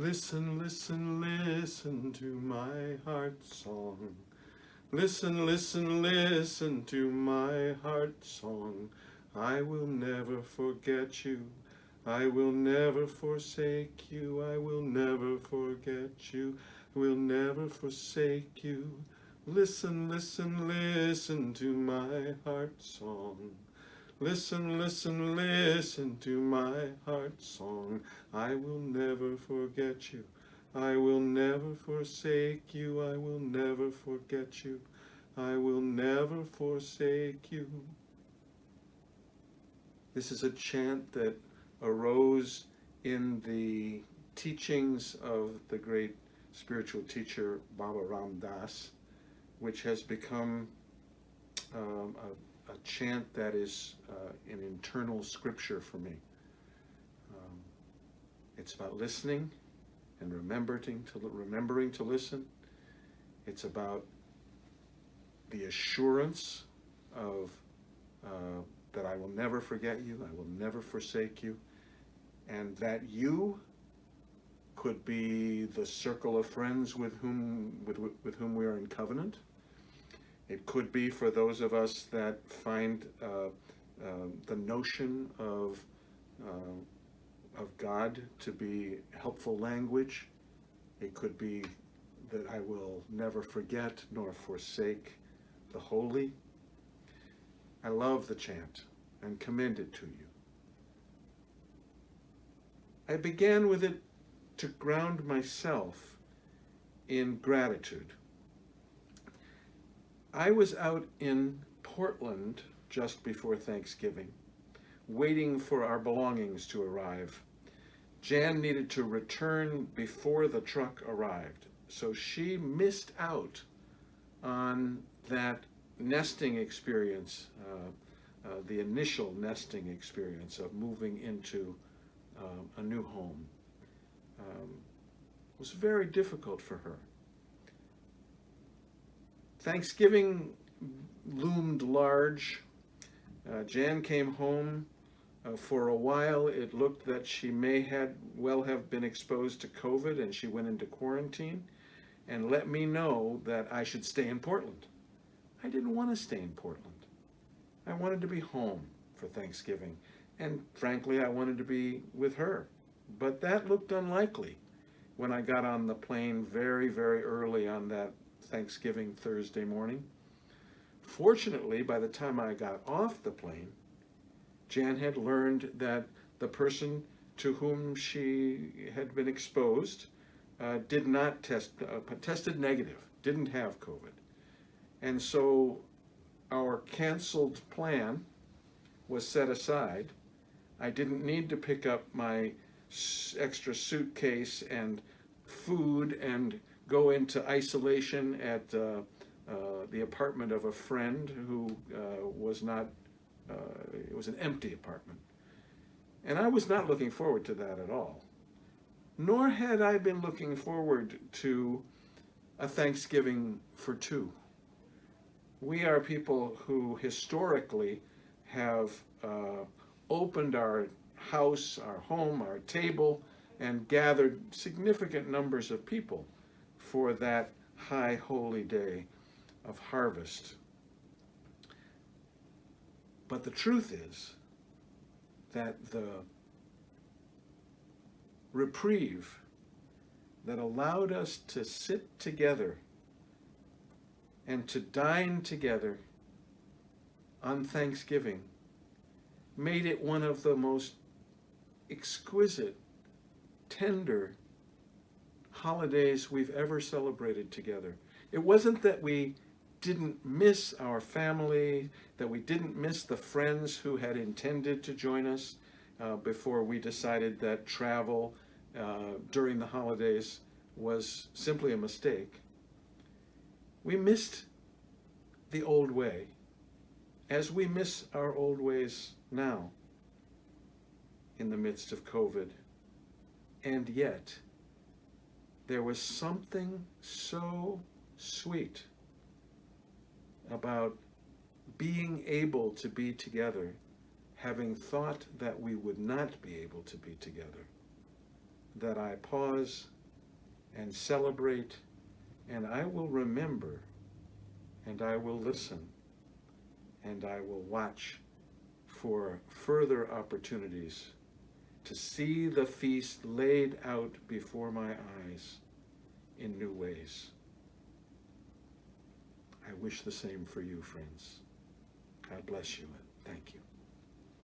Listen, listen, listen to my heart song. Listen, listen, listen to my heart song. I will never forget you. I will never forsake you. I will never forget you. I will never forsake you. Listen, listen, listen to my heart song. Listen, listen, listen to my heart song. I will never forget you. I will never forsake you. I will never forget you. I will never forsake you. This is a chant that arose in the teachings of the great spiritual teacher Baba Ram Das, which has become a chant that is an internal scripture for me. It's about listening and remembering to listen. It's about the assurance of that I will never forget you, I will never forsake you, and that you could be the circle of friends with whom we are in covenant. It could be for those of us that find the notion of God to be helpful language. It could be that I will never forget nor forsake the holy. I love the chant and commend it to you. I began with it to ground myself in gratitude. I was out in Portland just before Thanksgiving, waiting for our belongings to arrive. Jan needed to return before the truck arrived, so she missed out on that nesting experience, the initial nesting experience of moving into a new home. It was very difficult for her. Thanksgiving loomed large. Jan came home. For a while, it looked that she may have been exposed to COVID, and she went into quarantine and let me know that I should stay in Portland. I didn't want to stay in Portland. I wanted to be home for Thanksgiving, and frankly, I wanted to be with her. But that looked unlikely when I got on the plane very, very early on that Thanksgiving Thursday morning. Fortunately, by the time I got off the plane, Jan had learned that the person to whom she had been exposed did not tested negative, didn't have COVID. And so our canceled plan was set aside. I didn't need to pick up my extra suitcase and food and go into isolation at the apartment of a friend who was not, it was an empty apartment. And I was not looking forward to that at all. Nor had I been looking forward to a Thanksgiving for two. We are people who historically have opened our house, our home, our table, and gathered significant numbers of people for that high holy day of harvest. But the truth is that the reprieve that allowed us to sit together and to dine together on Thanksgiving made it one of the most exquisite, tender holidays we've ever celebrated together. It wasn't that we didn't miss our family, that we didn't miss the friends who had intended to join us before we decided that travel during the holidays was simply a mistake. We missed the old way, as we miss our old ways now in the midst of COVID. And yet, there was something so sweet about being able to be together, having thought that we would not be able to be together. that I pause and celebrate, and I will remember, and I will listen, and I will watch for further opportunities to see the feast laid out before my eyes in new ways. I wish the same for you, friends. God bless you, and thank you.